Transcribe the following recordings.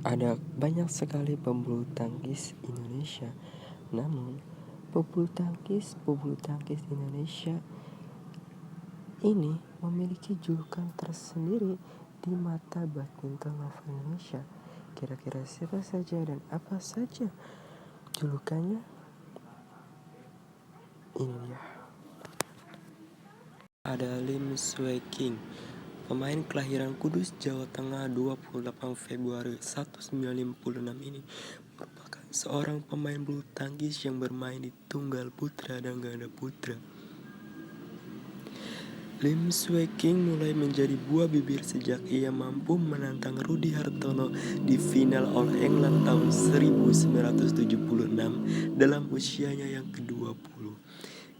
Ada banyak sekali pebulu tangkis Indonesia. Namun, pebulu tangkis Indonesia ini memiliki julukan tersendiri di mata badminton lover Indonesia. Kira-kira siapa saja dan apa saja julukannya? Ini dia. Ada Lim Swee King, pemain kelahiran Kudus, Jawa Tengah 28 Februari 1956 ini merupakan seorang pemain bulu tangkis yang bermain di tunggal putra dan ganda putra. Lim Swee King mulai menjadi buah bibir sejak ia mampu menantang Rudy Hartono di final All England tahun 1976 dalam usianya yang ke-20.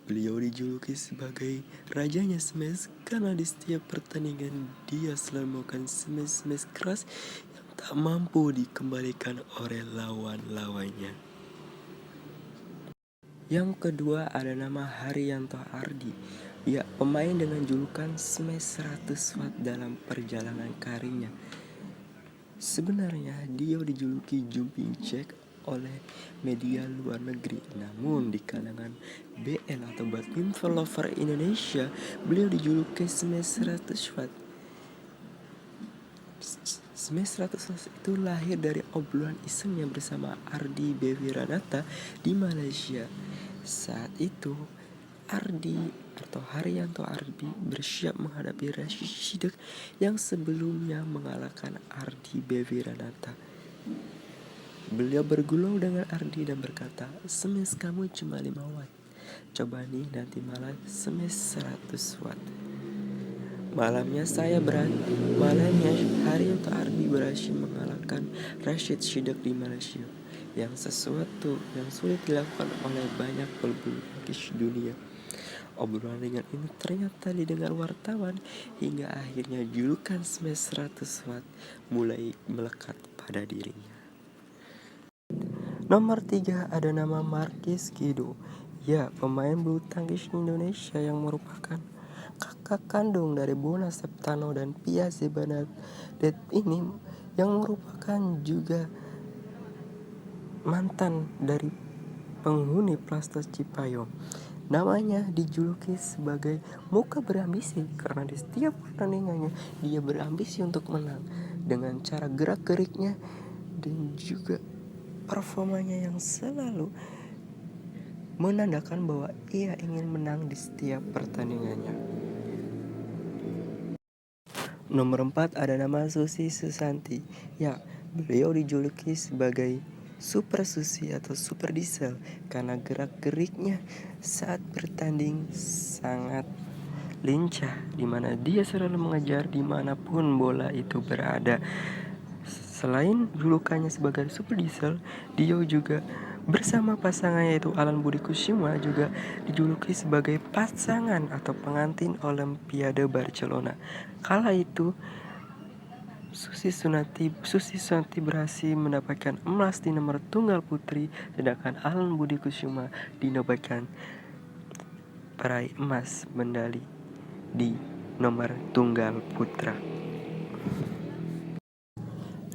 Beliau dijuluki sebagai rajanya smash karena di setiap pertandingan dia selalu melakukan smash keras yang tak mampu dikembalikan oleh lawan-lawannya. Yang kedua ada nama Haryanto Ardi. Ya, pemain dengan julukan Smash 100 Watt dalam perjalanan karirnya. Sebenarnya dia dijuluki Jumping Jack oleh media luar negeri. Namun di kalangan BL atau Badminton Lover Indonesia, beliau dijuluki Smash 100 Watt. Smash 100 Watt itu lahir dari obrolan isengnya bersama Ardi Bewiranata di Malaysia. Saat itu Ardi atau Haryanto Ardi bersiap menghadapi Rashid Siddiq yang sebelumnya mengalahkan Ardi Bewiranata. Beliau bergulung dengan Ardi dan berkata, "Smash kamu cuma 5 watt. Coba nih nanti malam smash 100 watt." Malamnya Haryanto Ardi berhasil mengalahkan Rashid Siddiq di Malaysia, yang sesuatu yang sulit dilakukan oleh banyak pebulu tangkis dunia. Obrolan ringan ini ternyata didengar wartawan hingga akhirnya julukan Smash 100 Watt mulai melekat pada dirinya. Nomor 3 ada nama Markis Kido. Ya, pemain bulu tangkis Indonesia yang merupakan kakak kandung dari Bona Septano dan Pia Zibanejad ini, yang merupakan juga mantan dari penghuni Plaster Cipayung. Namanya dijuluki sebagai muka berambisi karena di setiap pertandingannya dia berambisi untuk menang dengan cara gerak-geriknya dan juga performanya yang selalu menandakan bahwa ia ingin menang di setiap pertandingannya. Nomor 4 ada nama Susi Susanti. Ya, beliau dijuluki sebagai Super Susi atau Super Diesel karena gerak-geriknya saat bertanding sangat lincah, di mana dia selalu mengejar dimanapun bola itu berada. Selain julukannya sebagai Super Diesel, dia juga bersama pasangannya yaitu Alan Budi Kusuma juga dijuluki sebagai pasangan atau pengantin Olimpiade Barcelona. Kala itu Susi Susanti berhasil mendapatkan emas di nomor tunggal putri, sedangkan Alan Budi Kusuma dinobatkan peraih emas medali di nomor tunggal putra.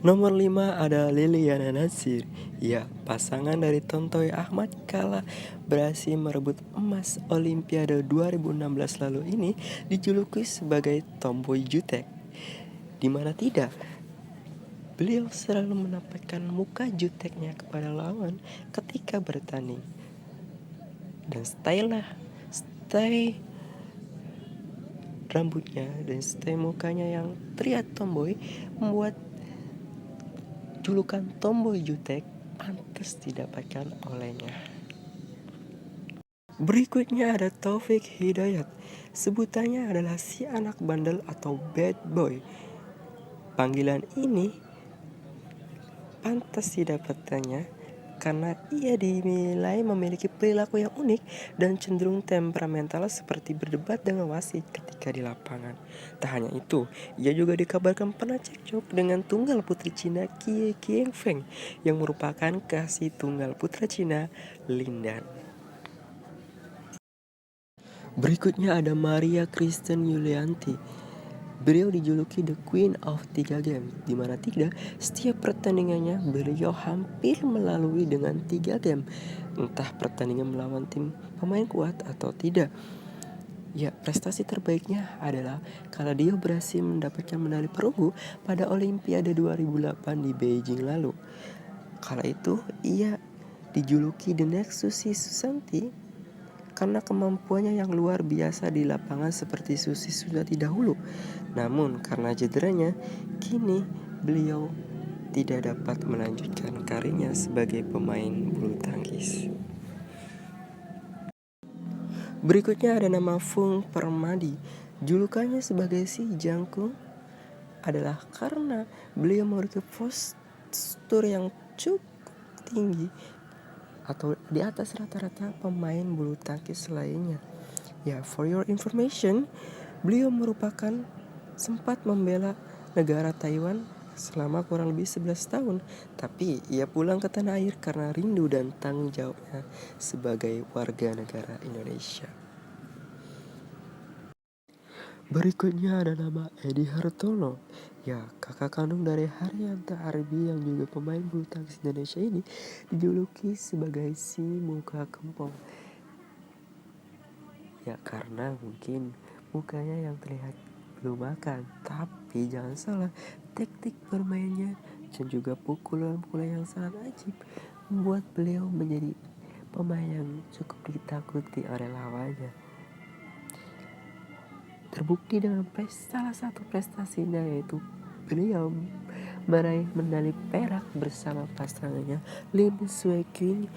Nomor 5 ada Liliana Natsir. Ya, pasangan dari Tontoy Ahmad kala berhasil merebut emas Olimpiade 2016 lalu ini dijuluki sebagai Tomboy Jutek. Di mana tidak, beliau selalu menampakkan muka juteknya kepada lawan ketika bertanding. Dan style rambutnya dan style mukanya yang terlihat tomboy membuat julukan Tomboy Jutek pantas didapatkan olehnya. Berikutnya ada Taufik Hidayat. Sebutannya adalah si anak bandel atau bad boy. Panggilan ini pantas didapatkannya karena ia dinilai memiliki perilaku yang unik dan cenderung temperamental seperti berdebat dengan wasit ketika di lapangan. Tak hanya itu, ia juga dikabarkan pernah cekcok dengan tunggal putri Cina Kie Qiangfeng yang merupakan kasih tunggal putra Cina Lindan. Berikutnya ada Maria Kristen Yulianti. Beliau dijuluki The Queen of 3 game, di mana tidak setiap pertandingannya beliau hampir melalui dengan 3 game. Entah pertandingan melawan tim pemain kuat atau tidak. Ya, prestasi terbaiknya adalah kalau dia berhasil mendapatkan medali perunggu pada Olimpiade 2008 di Beijing lalu. Kala itu ia dijuluki The Next Susi Susanti karena kemampuannya yang luar biasa di lapangan seperti Susi Susanti dahulu. Namun karena cederanya, kini beliau tidak dapat melanjutkan karirnya sebagai pemain bulu tangkis. Berikutnya ada nama Fung Permadi. Julukannya sebagai si Jangkung adalah karena beliau memiliki postur yang cukup tinggi atau di atas rata-rata pemain bulu tangkis lainnya. Ya, for your information, beliau merupakan sempat membela negara Taiwan selama kurang lebih 11 tahun. Tapi ia pulang ke tanah air karena rindu dan tanggung jawabnya sebagai warga negara Indonesia. Berikutnya ada nama Edi Hartono. Ya, kakak kandung dari Haryanto Arbi yang juga pemain bulu tangkis Indonesia ini dijuluki sebagai si muka kempong. Ya karena mungkin mukanya yang terlihat belum makan, tapi jangan salah, teknik bermainnya dan juga pukulan-pukulan yang sangat ajib membuat beliau menjadi pemain yang cukup ditakuti oleh lawannya. Terbukti dengan salah satu prestasinya yaitu beliau meraih medali perak bersama pasangannya Lim Swee King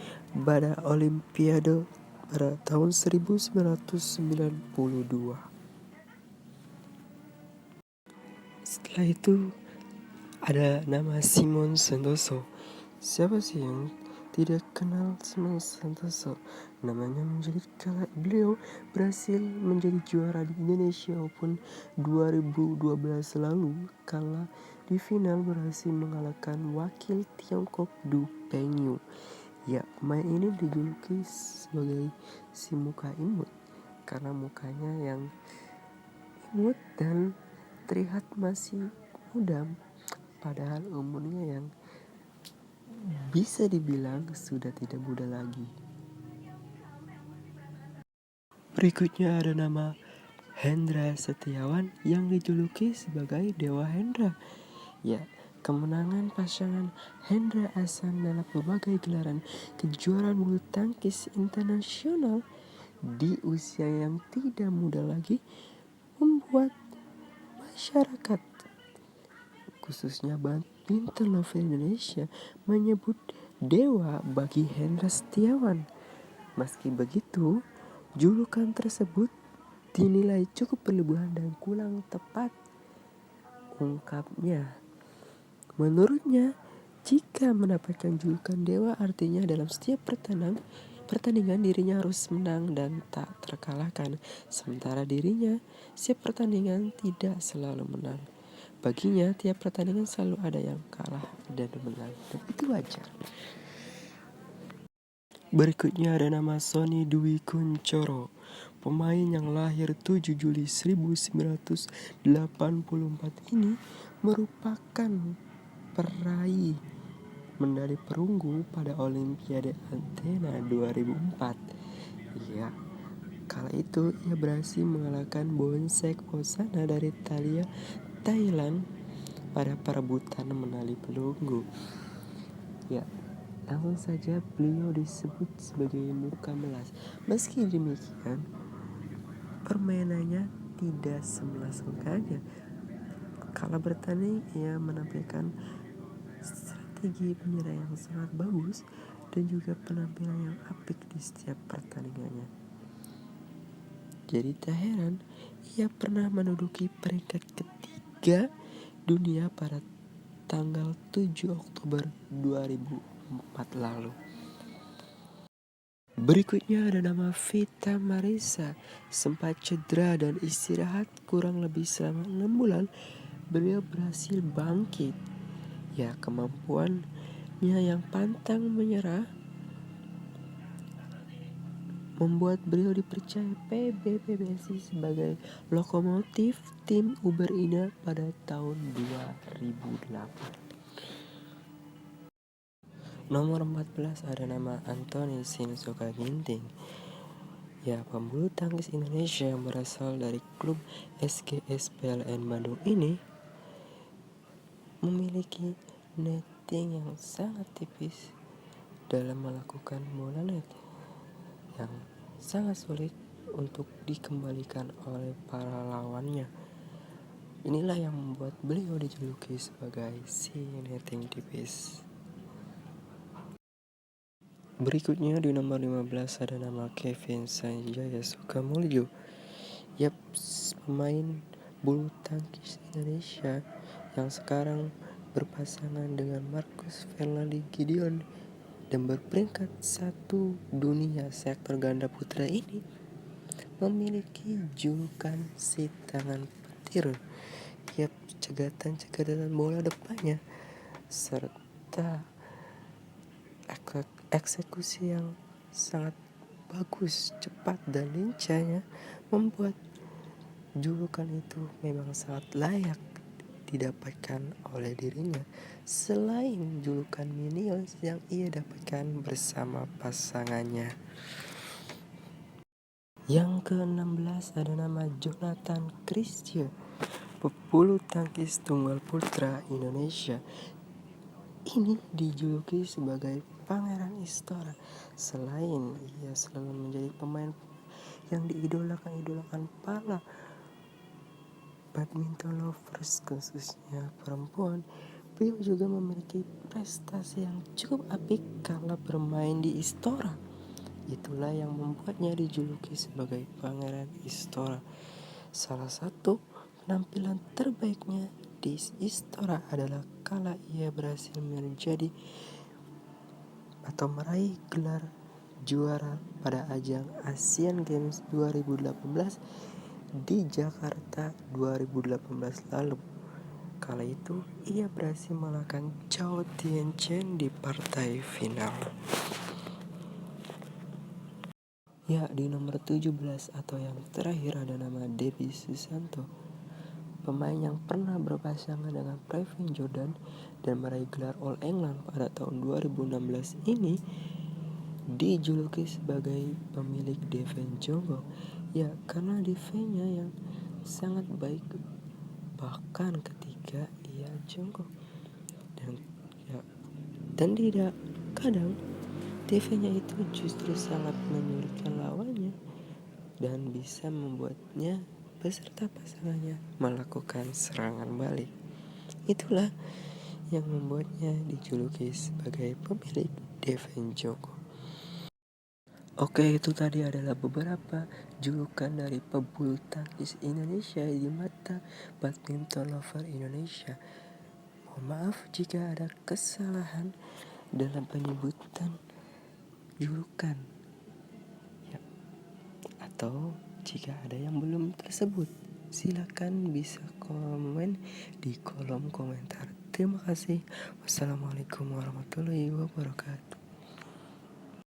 pada Olimpiade pada tahun 1992. Setelah itu ada nama Simon Santoso. Siapa sih yang tidak kenal Simon Santoso? Namanya menjadi kala beliau berhasil menjadi juara di Indonesia Open 2012 lalu kala di final berhasil mengalahkan wakil Tiongkok Du Pengyu. Ya, pemain ini dijuluki sebagai si muka imut karena mukanya yang imut dan terlihat masih muda, padahal umurnya yang bisa dibilang sudah tidak muda lagi. Berikutnya ada nama Hendra Setiawan yang dijuluki sebagai Dewa Hendra. Ya, kemenangan pasangan Hendra Ahsan dalam berbagai gelaran kejuaraan bulu tangkis internasional di usia yang tidak muda lagi membuat masyarakat khususnya badminton lover Indonesia menyebut dewa bagi Hendra Setiawan. Meski begitu, julukan tersebut dinilai cukup berlebihan dan kurang tepat. Ungkapnya, menurutnya, jika mendapatkan julukan dewa artinya dalam setiap pertandingan dirinya harus menang dan tak terkalahkan, sementara dirinya setiap pertandingan tidak selalu menang. Baginya tiap pertandingan selalu ada yang kalah dan menang, dan itu wajar. Berikutnya ada nama Sony Dwi Kunchoro, pemain yang lahir 7 Juli 1984 ini merupakan peraih medali perunggu pada Olimpiade Athena 2004. Ya, kala itu ia berhasil mengalahkan Bonsek Osana dari Thailand pada perebutan medali perunggu. Ya, langsung saja beliau disebut sebagai muka melas. Meski demikian, permainannya tidak semelas mukanya. Kala bertanding, ia menampilkan strategi penyerang yang sangat bagus dan juga penampilan yang apik di setiap pertandingannya. Jadi tak heran ia pernah menduduki peringkat ketiga dunia pada tanggal 7 Oktober 2004 lalu. Berikutnya ada nama Vita Marisa. Sempat cedera dan istirahat kurang lebih selama 6 bulan, beliau berhasil bangkit. Ya, kemampuannya yang pantang menyerah membuat beliau dipercaya PBPSI sebagai lokomotif tim Uber Ina pada tahun 2008. Nomor 14 ada nama Anthony Sinisuka Ginting. Ya, pembulu tangkis Indonesia yang berasal dari klub SGS PLN Bandung ini memiliki netting yang sangat tipis dalam melakukan bola net yang sangat sulit untuk dikembalikan oleh para lawannya. Inilah yang membuat beliau dijuluki sebagai si netting tipis. Berikutnya di nomor 15 ada nama Kevin Sanjaya Sukamuljo. Yap, pemain bulu tangkis Indonesia yang sekarang berpasangan dengan Marcus Fernaldi Gideon dan berperingkat 1 dunia sektor ganda putra ini memiliki julukan si tangan petir. Yap, cegatan bola depannya serta eksekusi yang sangat bagus, cepat dan lincahnya membuat julukan itu memang sangat layak didapatkan oleh dirinya. Selain julukan Minions yang ia dapatkan bersama pasangannya. Yang ke-16 ada nama Jonathan Christian, pebulu tangkis tunggal putra Indonesia. Ini dijuluki sebagai Pangeran Istora. Selain ia selalu menjadi pemain yang diidolakan para badminton lovers, khususnya perempuan, beliau juga memiliki prestasi yang cukup apik kala bermain di Istora. Itulah yang membuatnya dijuluki sebagai Pangeran Istora. Salah satu penampilan terbaiknya di Istora adalah kala ia berhasil menjadi atau meraih gelar juara pada ajang Asian Games 2018 di Jakarta 2018 lalu. Kala itu ia berhasil mengalahkan Chou Tien-Chen di partai final. Ya, di nomor 17 atau yang terakhir ada nama Debbie Susanto, pemain yang pernah berpasangan dengan Pravin Jordan dan meraih gelar All England pada tahun 2016 ini dijuluki sebagai pemilik defense jongkok. Ya, karena defense-nya yang sangat baik bahkan ketika ia jongkok. Dan tidak kadang defense-nya itu justru sangat menyulitkan lawannya dan bisa membuatnya beserta pasangannya melakukan serangan balik. Itulah yang membuatnya dijuluki sebagai pemilik defense jongkok. Oke, itu tadi adalah beberapa julukan dari pebulu tangkis Indonesia di mata badminton lover Indonesia. Mohon maaf jika ada kesalahan dalam penyebutan julukan ya, atau jika ada yang belum tersebut, silakan bisa komen di kolom komentar. Terima kasih. Wassalamualaikum warahmatullahi wabarakatuh.